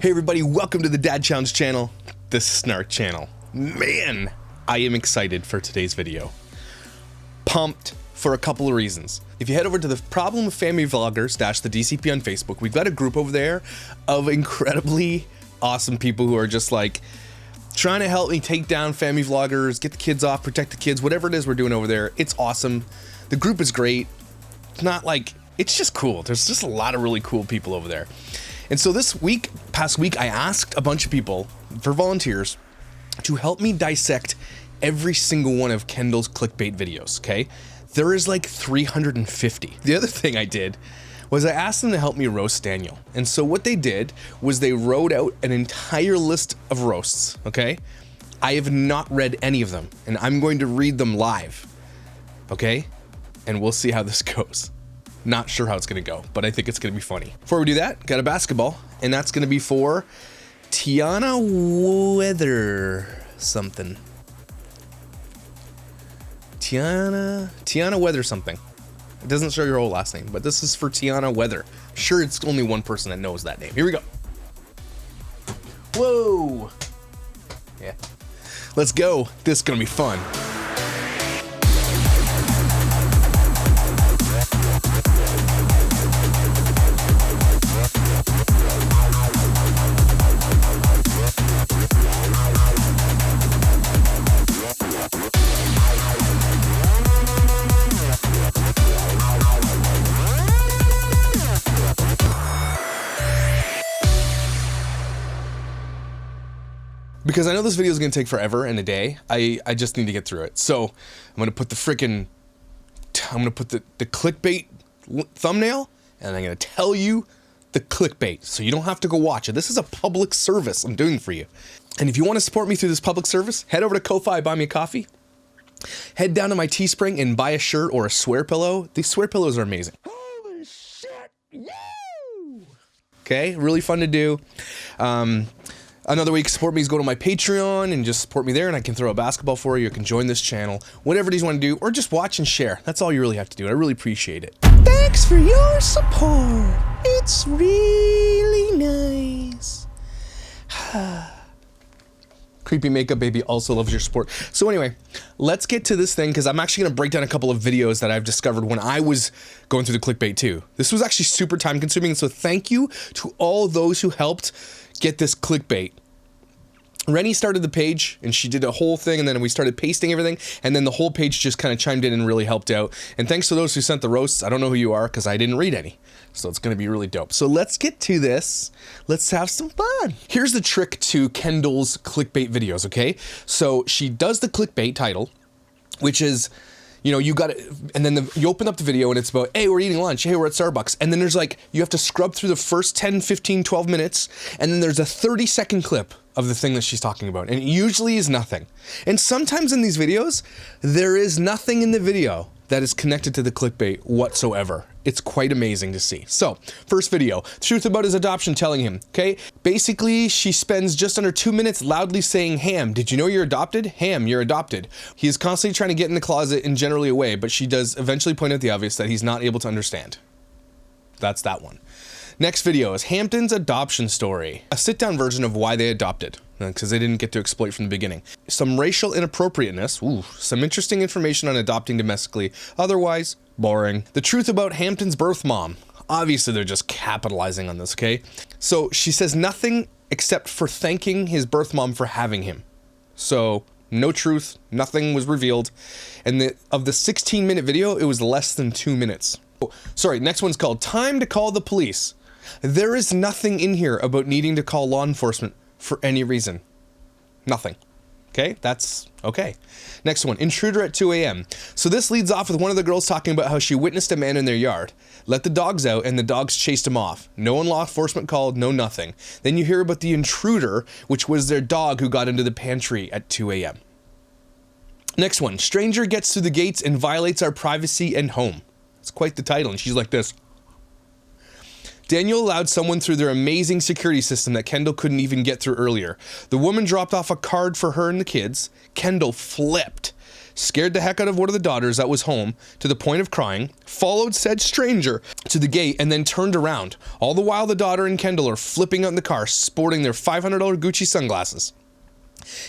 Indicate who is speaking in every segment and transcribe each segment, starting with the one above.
Speaker 1: Hey everybody, welcome to the Dad Challenge channel, the Snark channel. Man, I am excited for today's video. Pumped for a couple of reasons. If you head over to the Problem with Family Vloggers - the DCP on Facebook, we've got a group over there of incredibly awesome people who are just like trying to help me take down family vloggers, get the kids off, protect the kids, whatever it is we're doing over there. It's awesome. The group is great. It's not like, it's just cool. There's just a lot of really cool people over there. And so this past week, I asked a bunch of people for volunteers to help me dissect every single one of Kendall's clickbait videos, okay? There is like 350. The other thing I did was I asked them to help me roast Daniel. And so what they did was they wrote out an entire list of roasts, okay? I have not read any of them, and I'm going to read them live, okay? And we'll see how this goes. Not sure how it's gonna go, but I think it's gonna be funny. Before we do that, got a basketball, and that's gonna be for Tiana Weather something. Tiana Weather something. It doesn't show your whole last name, but this is for Tiana Weather. I'm sure it's only one person that knows that name. Here we go. Whoa. Yeah. Let's go. This is gonna be fun. Because I know this video is going to take forever and a day, I just need to get through it. So I'm going to put the the clickbait thumbnail, and I'm going to tell you the clickbait, so you don't have to go watch it. This is a public service I'm doing for you. And if you want to support me through this public service, head over to Ko-Fi, buy me a coffee. Head down to my Teespring and buy a shirt or a swear pillow. These swear pillows are amazing. Holy shit! Woo! Okay, really fun to do. Another way you can support me is go to my Patreon and just support me there, and I can throw a basketball for you. You can join this channel, whatever it is you want to do, or just watch and share. That's all you really have to do. I really appreciate it. Thanks for your support. It's really nice. Creepy Makeup Baby also loves your support. So anyway, let's get to this thing, because I'm actually going to break down a couple of videos that I've discovered when I was going through the clickbait too. This was actually super time consuming, so thank you to all those who helped get this clickbait. Rennie started the page and she did a whole thing, and then we started pasting everything, and then the whole page just kind of chimed in and really helped out. And thanks to those who sent the roasts. I don't know who you are because I didn't read any. So it's going to be really dope. So let's get to this. Let's have some fun. Here's the trick to Kendall's clickbait videos, okay? So she does the clickbait title, which is, you know, you got it, and then you open up the video and it's about, hey, we're eating lunch, hey, we're at Starbucks. And then there's like, you have to scrub through the first 10, 15, 12 minutes, and then there's a 30-second clip of the thing that she's talking about. And it usually is nothing. And sometimes in these videos, there is nothing in the video that is connected to the clickbait whatsoever. It's quite amazing to see. So, first video, truth about his adoption telling him, okay? Basically, she spends just under 2 minutes loudly saying, Ham, did you know you're adopted? Ham, you're adopted. He is constantly trying to get in the closet and generally away, but she does eventually point out the obvious that he's not able to understand. That's that one. Next video is Hampton's adoption story. A sit-down version of why they adopted, because they didn't get to exploit from the beginning. Some racial inappropriateness, some interesting information on adopting domestically, otherwise boring. The truth about Hampton's birth mom. Obviously they're just capitalizing on this, okay? So she says nothing except for thanking his birth mom for having him. So no truth, nothing was revealed. And of the 16-minute video, it was less than 2 minutes. Oh, sorry, next one's called Time to Call the Police. There is nothing in here about needing to call law enforcement for any reason. Nothing. Okay, that's okay. Next one, intruder at 2 a.m. So this leads off with one of the girls talking about how she witnessed a man in their yard, let the dogs out, and the dogs chased him off. No one law enforcement called, no nothing. Then you hear about the intruder, which was their dog who got into the pantry at 2 a.m. Next one, stranger gets through the gates and violates our privacy and home. It's quite the title, and she's like this. Daniel allowed someone through their amazing security system that Kendall couldn't even get through earlier. The woman dropped off a card for her and the kids. Kendall flipped. scared the heck out of one of the daughters that was home to the point of crying, followed said stranger to the gate, and then turned around. All the while, the daughter and Kendall are flipping out in the car, sporting their $500 Gucci sunglasses.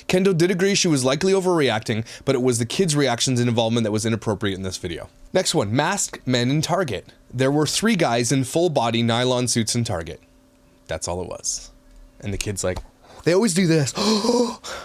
Speaker 1: Kendall did agree she was likely overreacting, but it was the kids' reactions and involvement that was inappropriate in this video. Next one, masked men in Target. There were 3 guys in full body nylon suits in Target. That's all it was. And the kid's like, they always do this.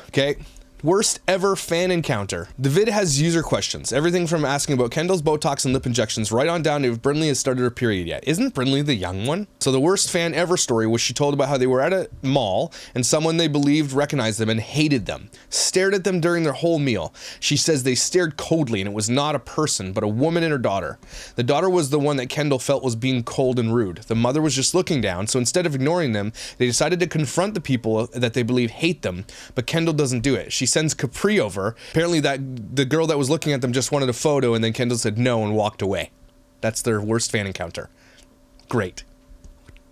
Speaker 1: Okay. Worst ever fan encounter. The vid has user questions. Everything from asking about Kendall's Botox and lip injections right on down to if Brinley has started her period yet. Isn't Brinley the young one? So the worst fan ever story was she told about how they were at a mall and someone they believed recognized them and hated them. Stared at them during their whole meal. She says they stared coldly and it was not a person but a woman and her daughter. The daughter was the one that Kendall felt was being cold and rude. The mother was just looking down, so instead of ignoring them, they decided to confront the people that they believe hate them, but Kendall doesn't do it. She sends Capri over. Apparently that the girl that was looking at them just wanted a photo, and then Kendall said no and walked away. That's their worst fan encounter. Great.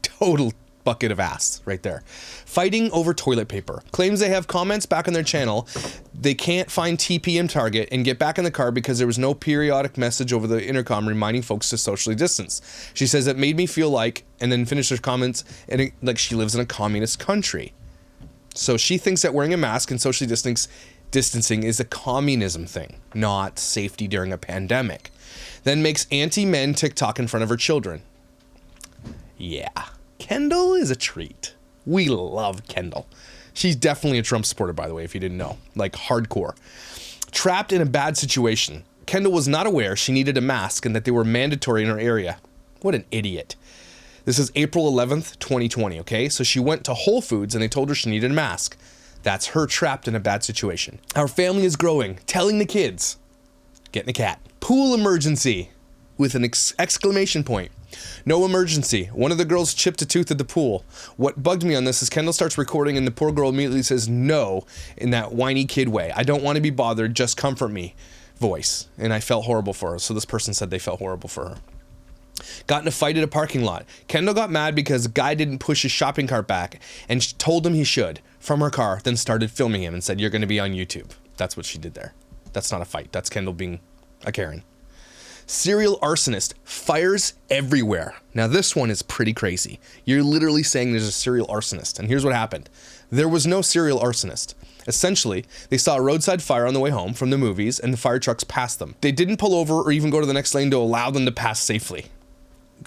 Speaker 1: Total bucket of ass right there. Fighting over toilet paper. Claims they have comments back on their channel. They can't find TP in Target and get back in the car because there was no periodic message over the intercom reminding folks to socially distance. She says it made me feel like, and then finished her comments, and it, like she lives in a communist country. So she thinks that wearing a mask and socially distancing is a communism thing, not safety during a pandemic. Then makes anti-men TikTok in front of her children. Yeah, Kendall is a treat. We love Kendall. She's definitely a Trump supporter, by the way, if you didn't know. Like, hardcore. Trapped in a bad situation. Kendall was not aware she needed a mask and that they were mandatory in her area. What an idiot. This is April 11th, 2020, okay? So she went to Whole Foods and they told her she needed a mask. That's her trapped in a bad situation. Our family is growing. Telling the kids. Getting a cat. Pool emergency. With an exclamation point. No emergency. One of the girls chipped a tooth at the pool. What bugged me on this is Kendall starts recording and the poor girl immediately says no in that whiny kid way. I don't want to be bothered, just comfort me voice. And I felt horrible for her. So this person said they felt horrible for her. Got in a fight at a parking lot. Kendall got mad because a guy didn't push his shopping cart back and she told him he should from her car, then started filming him and said, you're going to be on YouTube. That's what she did there. That's not a fight. That's Kendall being a Karen. Serial arsonist. Fires everywhere. Now this one is pretty crazy. You're literally saying there's a serial arsonist. And here's what happened. There was no serial arsonist. Essentially, they saw a roadside fire on the way home from the movies and the fire trucks passed them. They didn't pull over or even go to the next lane to allow them to pass safely.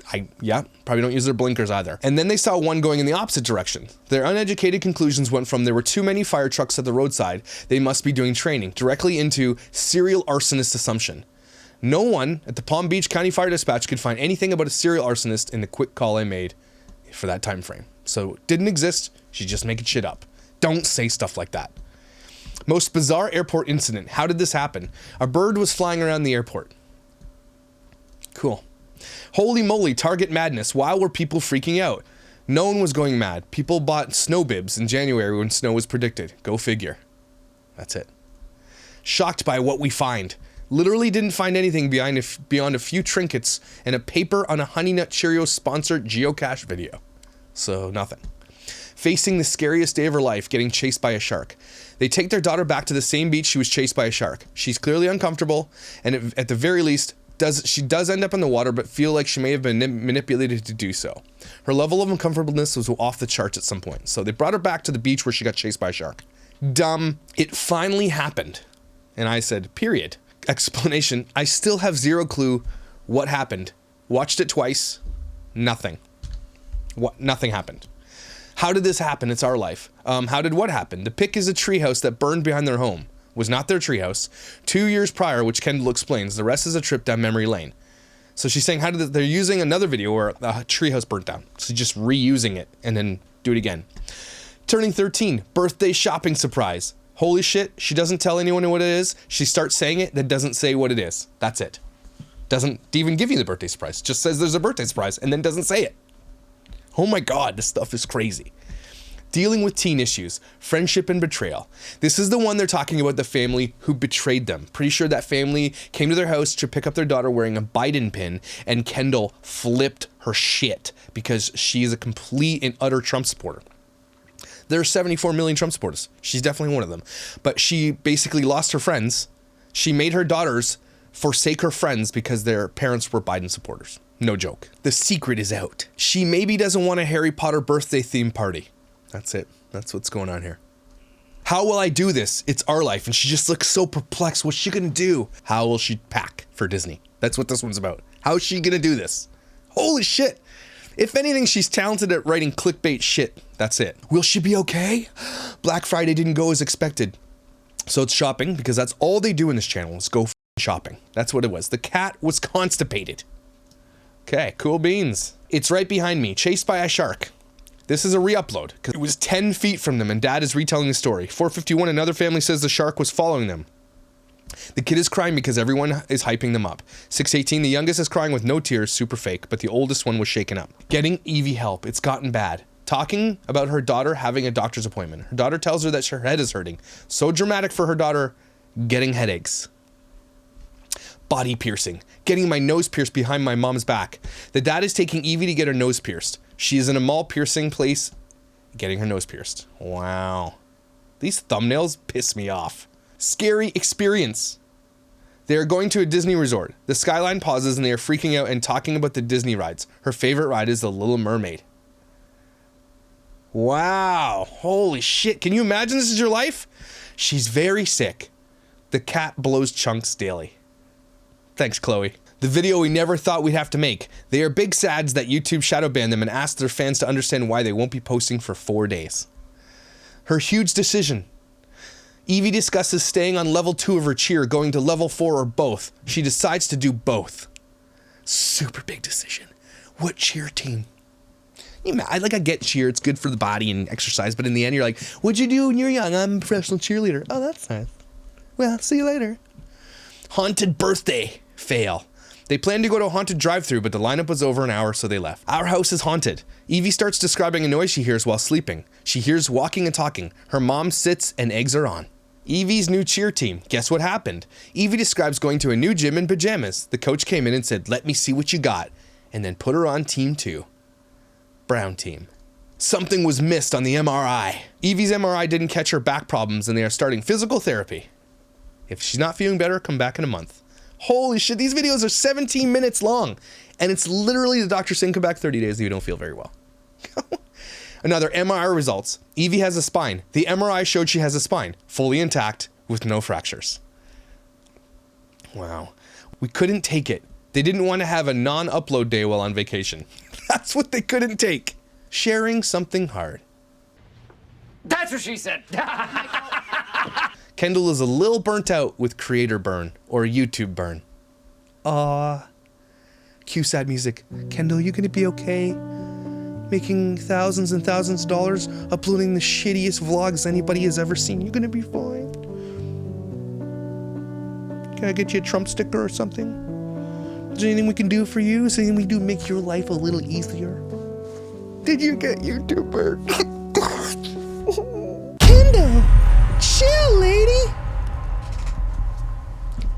Speaker 1: Probably don't use their blinkers either. And then they saw one going in the opposite direction. Their uneducated conclusions went from there were too many fire trucks at the roadside, they must be doing training, directly into serial arsonist assumption. No one at the Palm Beach County Fire Dispatch could find anything about a serial arsonist in the quick call I made for that time frame. So it didn't exist, she's just making shit up. Don't say stuff like that. Most bizarre airport incident. How did this happen? A bird was flying around the airport. Cool. Holy moly, Target madness. Why were people freaking out? No one was going mad. People bought snow bibs in January when snow was predicted. Go figure. That's it. Shocked by what we find. Literally didn't find anything beyond a few trinkets and a paper on a Honey Nut Cheerios sponsored geocache video. So nothing. Facing the scariest day of her life, getting chased by a shark. They take their daughter back to the same beach she was chased by a shark. She's clearly uncomfortable, and at the very least, she does end up in the water, but feel like she may have been manipulated to do so. Her level of uncomfortableness was off the charts at some point. So they brought her back to the beach where she got chased by a shark. Dumb. It finally happened. And I said, period. Explanation. I still have zero clue what happened. Watched it twice. Nothing. Nothing happened. How did this happen? It's our life. How did what happen? The pic is a treehouse that burned behind their home. Was not their treehouse. 2 years prior, which Kendall explains. The rest is a trip down memory lane. So she's saying, they're using another video where a treehouse burnt down. So just reusing it and then do it again. Turning 13, birthday shopping surprise. Holy shit, she doesn't tell anyone what it is. She starts saying it, then doesn't say what it is. That's it. Doesn't even give you the birthday surprise. Just says there's a birthday surprise and then doesn't say it. Oh my God, this stuff is crazy. Dealing with teen issues, friendship and betrayal. This is the one they're talking about, the family who betrayed them. Pretty sure that family came to their house to pick up their daughter wearing a Biden pin, and Kendall flipped her shit because she is a complete and utter Trump supporter. There are 74 million Trump supporters. She's definitely one of them. But she basically lost her friends She made her daughters forsake her friends because their parents were Biden supporters. No joke. The secret is out. She maybe doesn't want a Harry Potter birthday theme party. That's it. That's what's going on here. How will I do this? It's our life. And she just looks so perplexed. What's she gonna do? How will she pack for Disney? That's what this one's about. How is she gonna do this? Holy shit. If anything, she's talented at writing clickbait shit. That's it. Will she be okay? Black Friday didn't go as expected. So it's shopping, because that's all they do in this channel is go shopping. That's what it was. The cat was constipated. Okay, cool beans. It's right behind me, chased by a shark. This is a re-upload, because it was 10 feet from them and dad is retelling the story. 4:51, another family says the shark was following them. The kid is crying because everyone is hyping them up. 6:18, the youngest is crying with no tears, super fake, but the oldest one was shaken up. Getting Evie help, it's gotten bad. Talking about her daughter having a doctor's appointment. Her daughter tells her that her head is hurting. So dramatic for her daughter getting headaches. Body piercing. Getting my nose pierced behind my mom's back. The dad is taking Evie to get her nose pierced. She is in a mall piercing place getting her nose pierced. Wow. These thumbnails piss me off. Scary experience. They are going to a Disney resort. The skyline pauses and they are freaking out and talking about the Disney rides. Her favorite ride is the Little Mermaid. Wow. Holy shit. Can you imagine this is your life? She's very sick. The cat blows chunks daily. Thanks, Chloe. The video we never thought we'd have to make. They are big sads that YouTube shadow banned them and asked their fans to understand why they won't be posting for 4 days. Her huge decision. Evie discusses staying on level 2 of her cheer, going to level 4 or both. She decides to do both. Super big decision. What cheer team? I get cheer, it's good for the body and exercise, but in the end you're like, what'd you do when you were young? I'm a professional cheerleader. Oh, that's nice. Well, see you later. Haunted birthday. Fail. They planned to go to a haunted drive-thru, but the lineup was over an hour, so they left. Our house is haunted. Evie starts describing a noise she hears while sleeping. She hears walking and talking. Her mom sits and eggs are on. Evie's new cheer team. Guess what happened? Evie describes going to a new gym in pajamas. The coach came in and said, let me see what you got, and then put her on team 2. Brown team. Something was missed on the MRI. Evie's MRI didn't catch her back problems and they are starting physical therapy. If she's not feeling better, come back in a month. Holy shit, these videos are 17 minutes long. And it's literally the doctor saying come back 30 days if you don't feel very well. Another MRI results. Evie has a spine. The MRI showed she has a spine, fully intact with no fractures. Wow. We couldn't take it. They didn't want to have a non-upload day while on vacation. That's what they couldn't take. Sharing something hard.
Speaker 2: That's what she said.
Speaker 1: Kendall is a little burnt out with creator burn or YouTube burn. Cue sad music. Kendall, you gonna be okay? Making thousands and thousands of dollars, uploading the shittiest vlogs anybody has ever seen. You gonna be fine? Can I get you a Trump sticker or something? Is there anything we can do for you? Is there anything we can do to make your life a little easier? Did you get YouTuber? Hundo, chill, lady.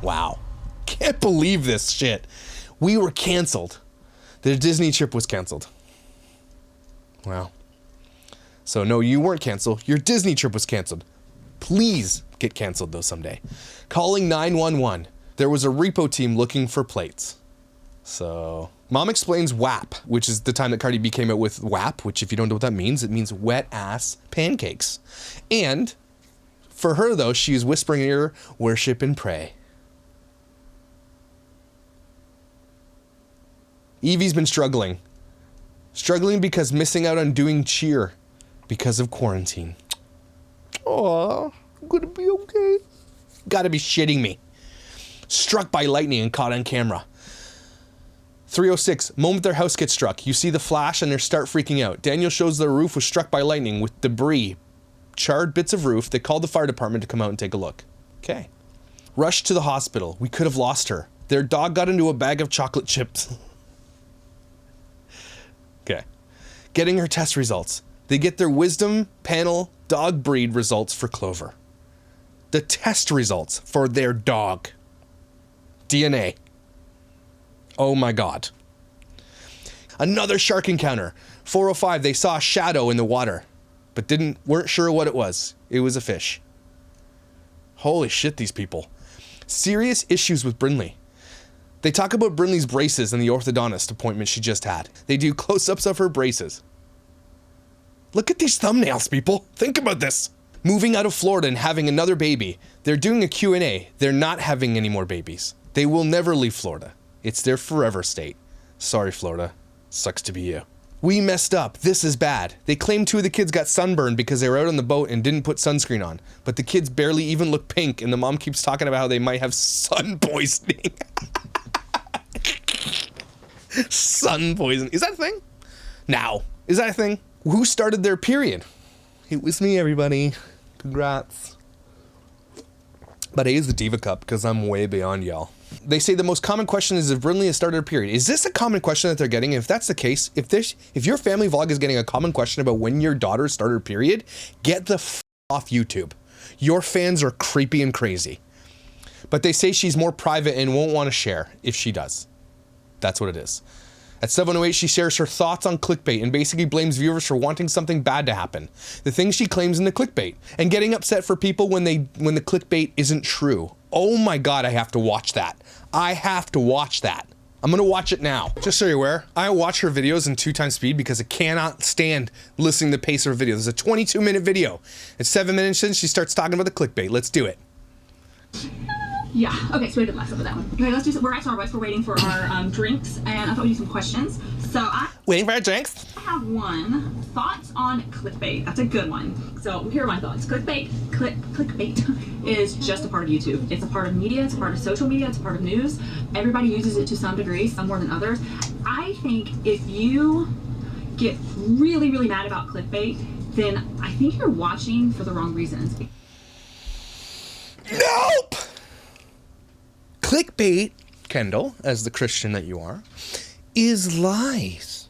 Speaker 1: Wow. Can't believe this shit. We were canceled. The Disney trip was canceled. Wow. So no, you weren't canceled. Your Disney trip was canceled. Please get canceled though someday. Calling 911. There was a repo team looking for plates. So, mom explains WAP, which is the time that Cardi B came out with WAP, which if you don't know what that means, it means wet ass pancakes. And for her though, she's whispering in her, worship and pray. Evie's been struggling. Struggling because missing out on doing cheer because of quarantine. Aw, I'm gonna be okay. Gotta be shitting me. Struck by lightning and caught on camera. 3:06, moment their house gets struck. You see the flash and they start freaking out. Daniel shows their roof was struck by lightning with debris. Charred bits of roof. They called the fire department to come out and take a look. Okay. Rushed to the hospital. We could have lost her. Their dog got into a bag of chocolate chips. Okay. Getting her test results. They get their wisdom panel dog breed results for Clover. The test results for their dog. DNA. Oh my God. Another shark encounter. 4:05, they saw a shadow in the water, but weren't sure what it was. It was a fish. Holy shit, these people. Serious issues with Brinley. They talk about Brinley's braces and the orthodontist appointment she just had. They do close-ups of her braces. Look at these thumbnails, people. Think about this. Moving out of Florida and having another baby. They're doing a Q&A. They're not having any more babies. They will never leave Florida. It's their forever state. Sorry, Florida. Sucks to be you. We messed up. This is bad. They claim 2 of the kids got sunburned because they were out on the boat and didn't put sunscreen on. But the kids barely even look pink, and the mom keeps talking about how they might have sun poisoning. Sun poisoning. Is that a thing? Now. Is that a thing? Who started their period? It was me, everybody. Congrats. But I use the Diva Cup because I'm way beyond y'all. They say the most common question is if Brinley has started her period. Is this a common question that they're getting? If that's the case, if your family vlog is getting a common question about when your daughter started her period, get the f off YouTube. Your fans are creepy and crazy. But they say she's more private and won't want to share if she does. That's what it is. At 7:08, she shares her thoughts on clickbait and basically blames viewers for wanting something bad to happen. The things she claims in the clickbait and getting upset for people when the clickbait isn't true. Oh my God, I have to watch that. I have to watch that. I'm gonna watch it now. Just so you're aware, I watch her videos in 2x speed because I cannot stand listening to the pace of her video. There's a 22-minute video. It's 7 minutes in, she starts talking about the clickbait. Let's do it.
Speaker 3: Yeah, okay, so we did last up with that one. Okay, let's do some, we're at Starbucks, we're waiting for our drinks, and I thought we'd do some questions. So
Speaker 1: Waiting for our drinks?
Speaker 3: I have one. Thoughts on clickbait. That's a good one. So here are my thoughts. Clickbait is just a part of YouTube. It's a part of media, it's a part of social media, it's a part of news. Everybody uses it to some degree, some more than others. I think if you get really, really mad about clickbait, then I think you're watching for the wrong reasons.
Speaker 1: Nope! Clickbait, Kendall, as the Christian that you are, is lies.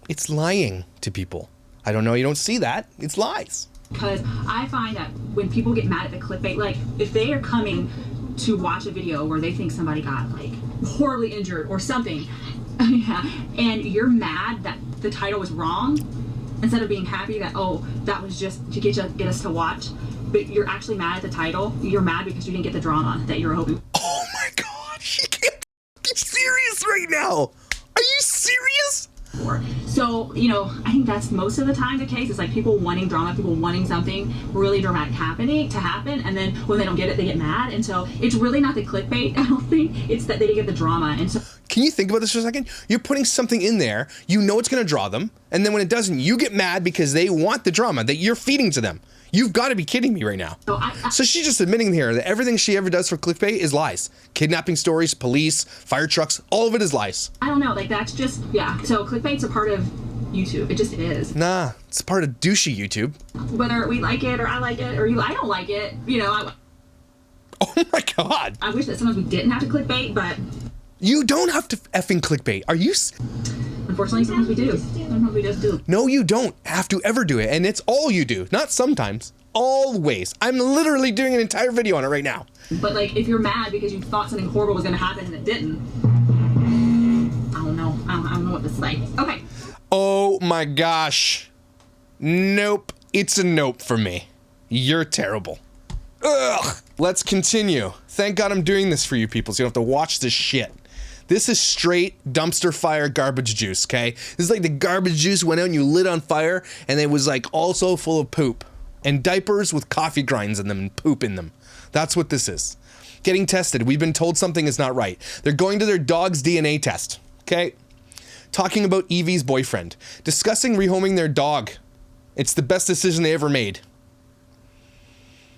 Speaker 1: It's lying to people. I don't know, you don't see that. It's lies.
Speaker 3: Because I find that when people get mad at the clickbait, like if they are coming to watch a video where they think somebody got like horribly injured or something, yeah, and you're mad that the title was wrong, instead of being happy that, oh, that was just to get us to watch, but you're actually mad at the title, you're mad because you didn't get the drama that you were hoping.
Speaker 1: Oh my God, she can't be serious right now. Are you serious?
Speaker 3: So, you know, I think that's most of the time the case. It's like people wanting drama, people wanting something really dramatic to happen, and then when they don't get it, they get mad. And so it's really not the clickbait, I don't think. It's that they didn't get the drama. And so
Speaker 1: can you think about this for a second? You're putting something in there, you know it's gonna draw them, and then when it doesn't, you get mad because they want the drama that you're feeding to them. You've got to be kidding me right now. So she's just admitting here that everything she ever does for clickbait is lies. Kidnapping stories, police, fire trucks, all of it is lies.
Speaker 3: I don't know, like that's just, yeah. So clickbait's a part of YouTube. It just is.
Speaker 1: Nah, it's part of douchey YouTube.
Speaker 3: Whether we like it or I like it or I don't like it, you know.
Speaker 1: Oh my God.
Speaker 3: I wish that sometimes we didn't have to clickbait, but
Speaker 1: you don't have to effing clickbait. Are you?
Speaker 3: Unfortunately, sometimes we do. Sometimes we just do.
Speaker 1: No, you don't have to ever do it. And it's all you do. Not sometimes. Always. I'm literally doing an entire video on it right now.
Speaker 3: But like, if you're mad because you thought something horrible was going to happen and it didn't, I don't know. I don't know what to say. Okay.
Speaker 1: Oh my gosh. Nope. It's a nope for me. You're terrible. Ugh. Let's continue. Thank God I'm doing this for you people so you don't have to watch this shit. This is straight dumpster fire garbage juice, okay? This is like the garbage juice went out and you lit on fire and it was like also full of poop. And diapers with coffee grinds in them and poop in them. That's what this is. Getting tested. We've been told something is not right. They're going to their dog's DNA test, okay? Talking about Evie's boyfriend. Discussing rehoming their dog. It's the best decision they ever made.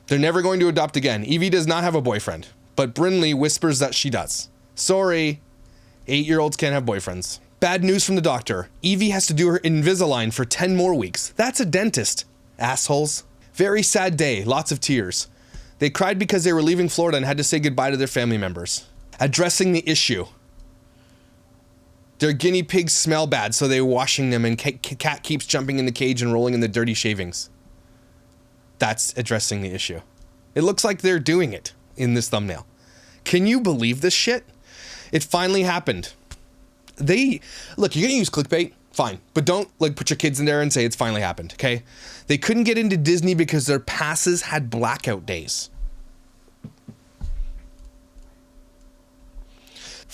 Speaker 1: They're never going to adopt again. Evie does not have a boyfriend, but Brinley whispers that she does. Sorry. 8-year-olds can't have boyfriends. Bad news from the doctor. Evie has to do her Invisalign for 10 more weeks. That's a dentist. Assholes. Very sad day. Lots of tears. They cried because they were leaving Florida and had to say goodbye to their family members. Addressing the issue. Their guinea pigs smell bad, so they're washing them and cat keeps jumping in the cage and rolling in the dirty shavings. That's addressing the issue. It looks like they're doing it in this thumbnail. Can you believe this shit? It finally happened. Look, you're gonna use clickbait, fine, but don't like put your kids in there and say it's finally happened, okay? They couldn't get into Disney because their passes had blackout days.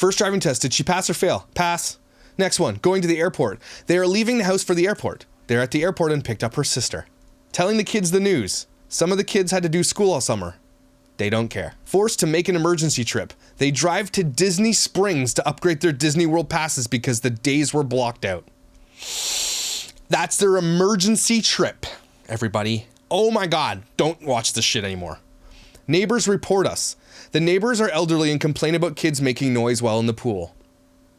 Speaker 1: First driving test, did she pass or fail? Pass. Next one, going to the airport. They are leaving the house for the airport. They're at the airport and picked up her sister. Telling the kids the news. Some of the kids had to do school all summer. They don't care. Forced to make an emergency trip. They drive to Disney Springs to upgrade their Disney World passes because the days were blocked out. That's their emergency trip, everybody. Oh my God, don't watch this shit anymore. Neighbors report us. The neighbors are elderly and complain about kids making noise while in the pool.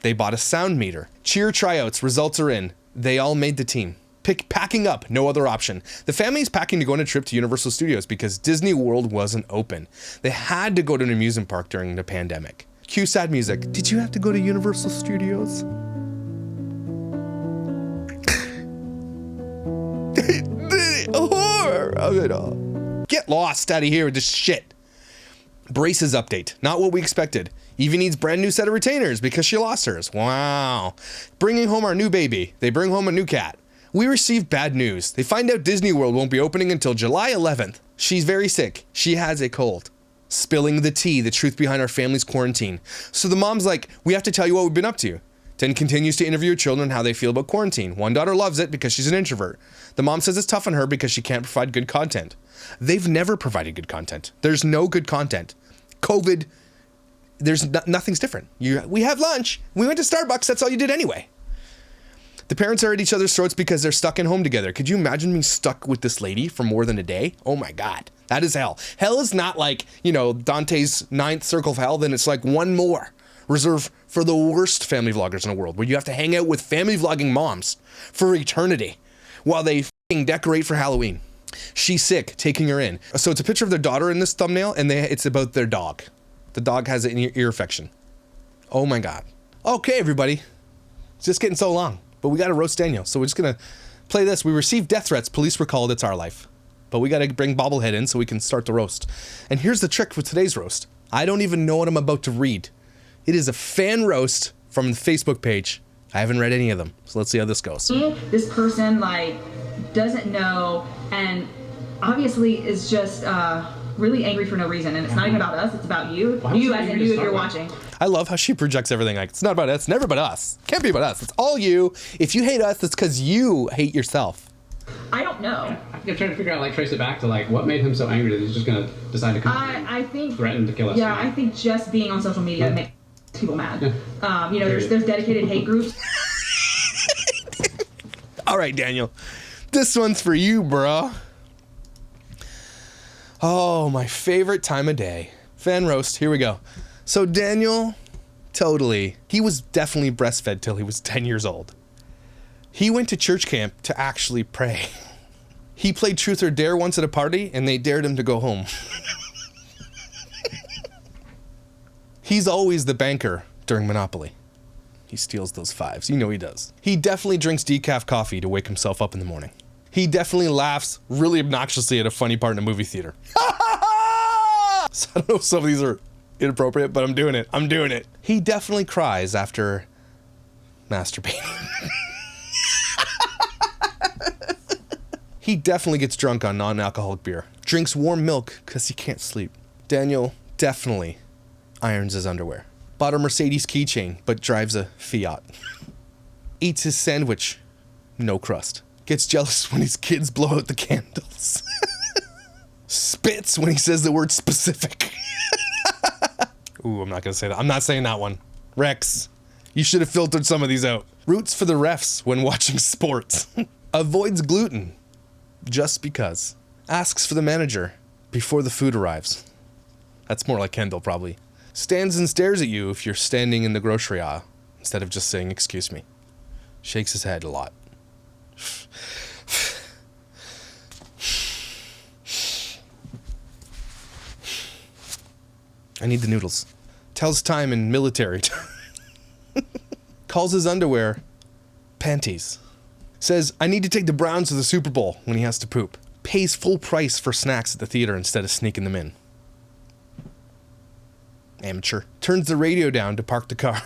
Speaker 1: They bought a sound meter. Cheer tryouts, results are in. They all made the team. Packing up, no other option. The family is packing to go on a trip to Universal Studios because Disney World wasn't open. They had to go to an amusement park during the pandemic. Cue sad music. Did you have to go to Universal Studios? Get lost out of here with this shit. Braces update. Not what we expected. Evie needs brand new set of retainers because she lost hers. Wow. Bringing home our new baby. They bring home a new cat. We received bad news. They find out Disney World won't be opening until July 11th. She's very sick. She has a cold. Spilling the tea, the truth behind our family's quarantine. So the mom's like, we have to tell you what we've been up to. Then continues to interview her children how they feel about quarantine. One daughter loves it because she's an introvert. The mom says it's tough on her because she can't provide good content. They've never provided good content. There's no good content. COVID, nothing's different. We have lunch. We went to Starbucks. That's all you did anyway. The parents are at each other's throats because they're stuck in home together. Could you imagine being stuck with this lady for more than a day? Oh my God. That is hell. Hell is not like, Dante's ninth circle of hell. Then it's like one more reserved for the worst family vloggers in the world, where you have to hang out with family vlogging moms for eternity while they f***ing decorate for Halloween. She's sick, taking her in. So it's a picture of their daughter in this thumbnail, and it's about their dog. The dog has an ear infection. Oh my God. Okay, everybody. It's just getting so long. But we got to roast Daniel, so we're just going to play this. We received death threats. Police were called. It's our life. But we got to bring Bobblehead in so we can start the roast. And here's the trick for today's roast. I don't even know what I'm about to read. It is a fan roast from the Facebook page. I haven't read any of them, so let's see how this goes.
Speaker 3: This person, doesn't know and obviously is just really angry for no reason. And it's not even about us. It's about you. You as in you if you're watching.
Speaker 1: I love how she projects everything like, it's not about us, it's never about us. Can't be about us, it's all you. If you hate us, it's because you hate yourself.
Speaker 3: I don't know.
Speaker 4: I'm trying to figure out, trace it back to, what made him so angry that he's just going to decide to come
Speaker 3: I think
Speaker 4: threaten to kill us.
Speaker 3: Yeah, I think just being on social media makes people mad. There's dedicated hate groups.
Speaker 1: All right, Daniel. This one's for you, bro. Oh, my favorite time of day. Fan roast, here we go. So Daniel, he was definitely breastfed till he was 10 years old. He went to church camp to actually pray. He played Truth or Dare once at a party, and they dared him to go home. He's always the banker during Monopoly. He steals those fives. You know he does. He definitely drinks decaf coffee to wake himself up in the morning. He definitely laughs really obnoxiously at a funny part in a movie theater. So I don't know if some of these are inappropriate, but I'm doing it. He definitely cries after masturbating. He definitely gets drunk on non-alcoholic beer. Drinks warm milk because he can't sleep. Daniel definitely irons his underwear. Bought a Mercedes keychain, but drives a Fiat. Eats his sandwich, no crust. Gets jealous when his kids blow out the candles. Spits when he says the word specific. Ooh, I'm not gonna say that. I'm not saying that one. Rex, you should have filtered some of these out. Roots for the refs when watching sports. Avoids gluten, just because. Asks for the manager before the food arrives. That's more like Kendall, probably. Stands and stares at you if you're standing in the grocery aisle, instead of just saying, excuse me. Shakes his head a lot. I need the noodles. Tells time in military term. Calls his underwear panties. Says, I need to take the Browns to the Super Bowl when he has to poop. Pays full price for snacks at the theater instead of sneaking them in. Amateur. Turns the radio down to park the car.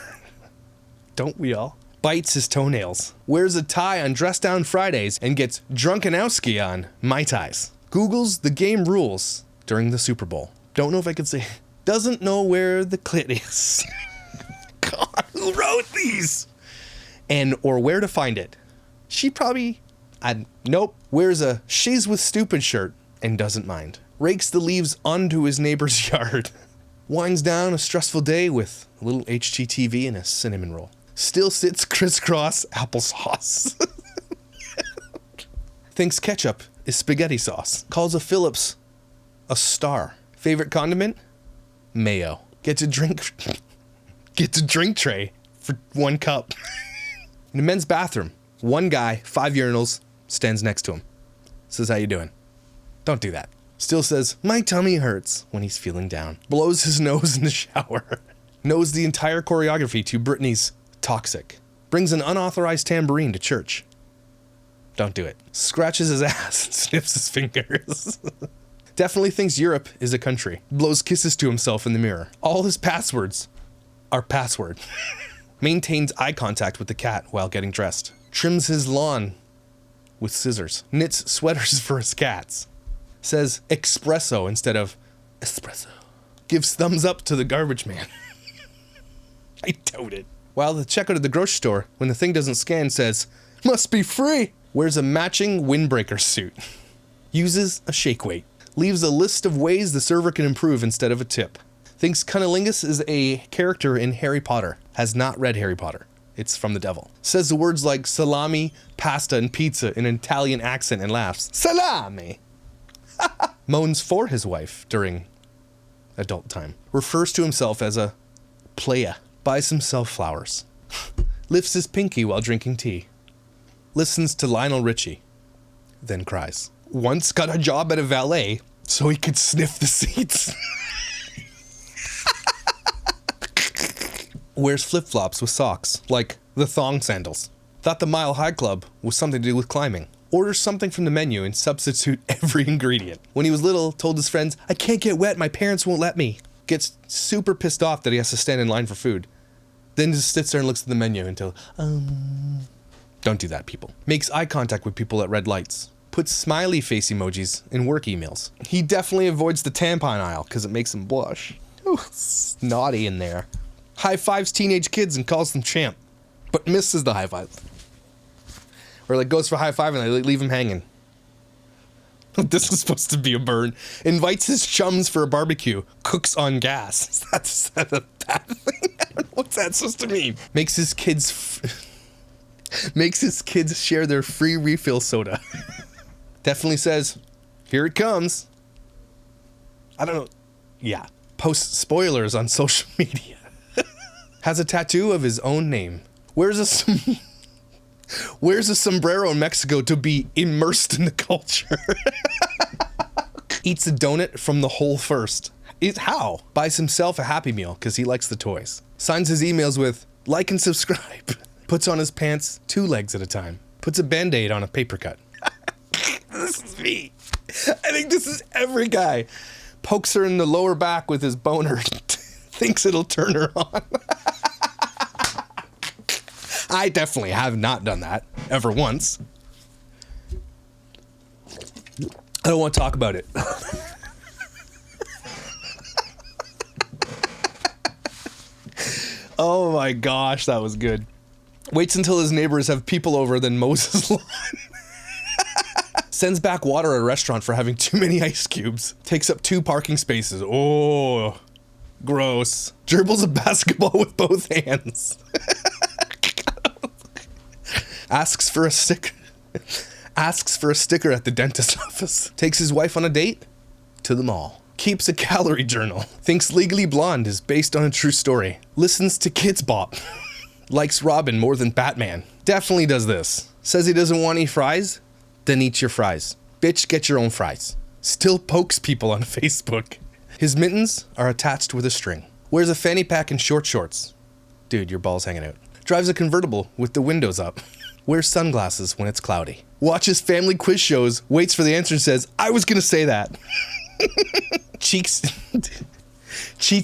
Speaker 1: Don't we all? Bites his toenails. Wears a tie on Dress Down Fridays and gets drunkenowski on Mai Tais. Googles the game rules during the Super Bowl. Don't know if I could say. Doesn't know where the clit is. Who wrote these? And or where to find it. She probably, nope, wears a she's with stupid shirt and doesn't mind. Rakes the leaves onto his neighbor's yard. Winds down a stressful day with a little HGTV and a cinnamon roll. Still sits crisscross applesauce. Thinks ketchup is spaghetti sauce. Calls a Phillips a star. Favorite condiment? Mayo. Gets a drink tray for 1 cup. In a men's bathroom, one guy, 5 urinals, stands next to him. Says, how you doing? Don't do that. Still says, my tummy hurts when he's feeling down. Blows his nose in the shower. Knows the entire choreography to Britney's Toxic. Brings an unauthorized tambourine to church. Don't do it. Scratches his ass and sniffs his fingers. Definitely thinks Europe is a country. Blows kisses to himself in the mirror. All his passwords are password. Maintains eye contact with the cat while getting dressed. Trims his lawn with scissors. Knits sweaters for his cats. Says espresso instead of espresso. Gives thumbs up to the garbage man. I doubt it. While the checkout at the grocery store, when the thing doesn't scan, says, must be free. Wears a matching windbreaker suit. Uses a shake weight. Leaves a list of ways the server can improve instead of a tip. Thinks Cunnilingus is a character in Harry Potter. Has not read Harry Potter. It's from the devil. Says the words like salami, pasta, and pizza in an Italian accent and laughs. Salami! Moans for his wife during adult time. Refers to himself as a playa. Buys himself flowers. Lifts his pinky while drinking tea. Listens to Lionel Richie. Then cries. Once got a job at a valet so he could sniff the seats. Wears flip-flops with socks, like the thong sandals. Thought the Mile High Club was something to do with climbing. Orders something from the menu and substitute every ingredient. When he was little, told his friends, I can't get wet, my parents won't let me. Gets super pissed off that he has to stand in line for food. Then just sits there and looks at the menu until, Don't do that, people. Makes eye contact with people at red lights. Puts smiley face emojis in work emails. He definitely avoids the tampon aisle because it makes him blush. Ooh, snotty in there. High fives teenage kids and calls them champ, but misses the high five. Or like goes for high five and they leave him hanging. This is supposed to be a burn. Invites his chums for a barbecue. Cooks on gas. That's a bad thing. I don't know what's that supposed to mean. Makes his kids share their free refill soda. Definitely says, here it comes. I don't know. Yeah. Posts spoilers on social media. Has a tattoo of his own name. Wears a sombrero in Mexico to be immersed in the culture. Eats a donut from the hole first. How? Buys himself a Happy Meal because he likes the toys. Signs his emails with like and subscribe. Puts on his pants 2 legs at a time. Puts a Band-Aid on a paper cut. This is me. I think this is every guy. Pokes her in the lower back with his boner. Thinks it'll turn her on. I definitely have not done that ever once. I don't want to talk about it. Oh my gosh, that was good. Waits until his neighbors have people over, then mows his lawn. Sends back water at a restaurant for having too many ice cubes. Takes up 2 parking spaces. Oh, gross. Dribbles a basketball with both hands. Asks for a sticker at the dentist office. Takes his wife on a date to the mall. Keeps a calorie journal. Thinks Legally Blonde is based on a true story. Listens to Kids Bop. Likes Robin more than Batman. Definitely does this. Says he doesn't want any fries, then eat your fries. Bitch, get your own fries. Still pokes people on Facebook. His mittens are attached with a string. Wears a fanny pack and short shorts. Dude, your ball's hanging out. Drives a convertible with the windows up. Wears sunglasses when it's cloudy. Watches family quiz shows, waits for the answer and says, I was gonna say that. Cheats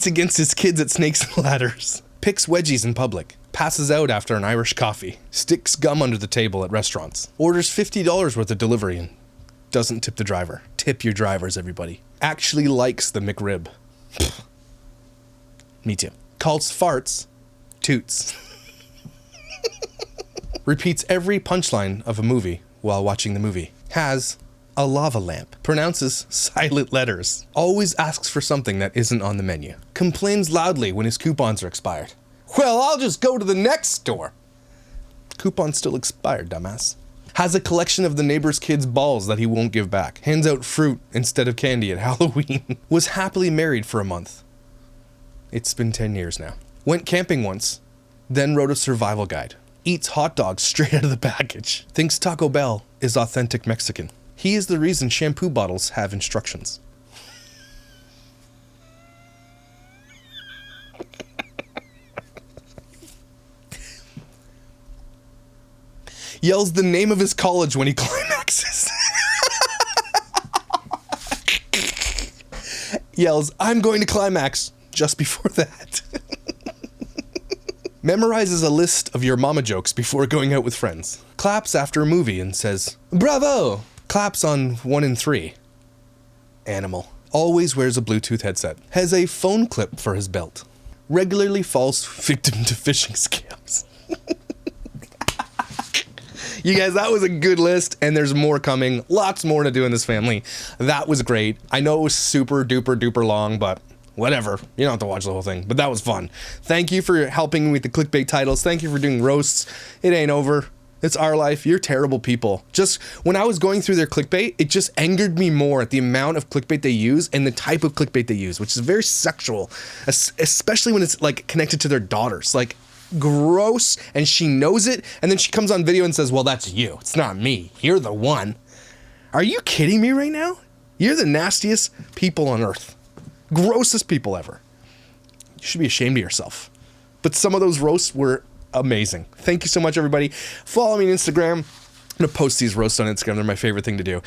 Speaker 1: against his kids at Snakes and Ladders. Picks wedgies in public. Passes out after an Irish coffee. Sticks gum under the table at restaurants. Orders $50 worth of delivery and doesn't tip the driver. Tip your drivers, everybody. Actually likes the McRib. Me too. Calls farts toots. repeats every punchline of a movie while watching the movie, has a lava lamp, pronounces silent letters, always asks for something that isn't on the menu, complains loudly when his coupons are expired. Well, I'll just go to the next store. Coupon's still expired, dumbass. Has a collection of the neighbor's kids' balls that he won't give back. Hands out fruit instead of candy at Halloween. Was happily married for a month. It's been 10 years now. Went camping once, then wrote a survival guide. Eats hot dogs straight out of the package. Thinks Taco Bell is authentic Mexican. He is the reason shampoo bottles have instructions. Yells the name of his college when he climaxes. Yells, I'm going to climax, just before that. Memorizes a list of your mama jokes before going out with friends. Claps after a movie and says, bravo! Claps on 1 in 3. Animal. Always wears a Bluetooth headset. Has a phone clip for his belt. Regularly falls victim to phishing scams. You guys, that was a good list, and there's more coming. Lots more to do in this family. That was great. I know it was super duper duper long, but whatever. You don't have to watch the whole thing, but that was fun. Thank you for helping me with the clickbait titles. Thank you for doing roasts. It ain't over. It's our life. You're terrible people. Just when I was going through their clickbait, it just angered me more at the amount of clickbait they use and the type of clickbait they use, which is very sexual, especially when it's like connected to their daughters. Like, gross, and she knows it, and then she comes on video and says, well, that's you. It's not me. You're the one. Are you kidding me right now? You're the nastiest people on earth. Grossest people ever. You should be ashamed of yourself. But some of those roasts were amazing. Thank you so much, everybody. Follow me on Instagram. I'm going to post these roasts on Instagram. They're my favorite thing to do.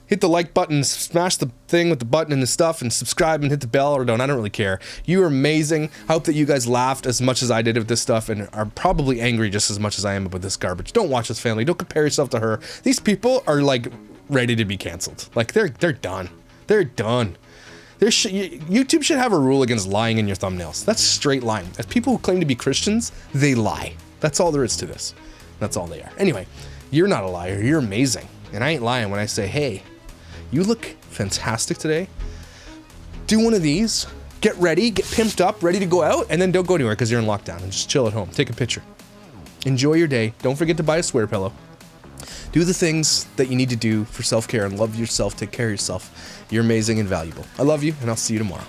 Speaker 1: Hit the like button, smash the thing with the button and the stuff, and subscribe and hit the bell or don't. I don't really care. You are amazing. I hope that you guys laughed as much as I did with this stuff and are probably angry just as much as I am about this garbage. Don't watch this family. Don't compare yourself to her. These people are like ready to be canceled. Like they're done. They're done. YouTube should have a rule against lying in your thumbnails. That's straight lying. As people who claim to be Christians, they lie. That's all there is to this. That's all they are. Anyway, you're not a liar. You're amazing. And I ain't lying when I say, hey, you look fantastic today. Do one of these, get ready, get pimped up, ready to go out, and then don't go anywhere because you're in lockdown and just chill at home. Take a picture. Enjoy your day. Don't forget to buy a swear pillow. Do the things that you need to do for self-care and love yourself, take care of yourself. You're amazing and valuable. I love you, and I'll see you tomorrow.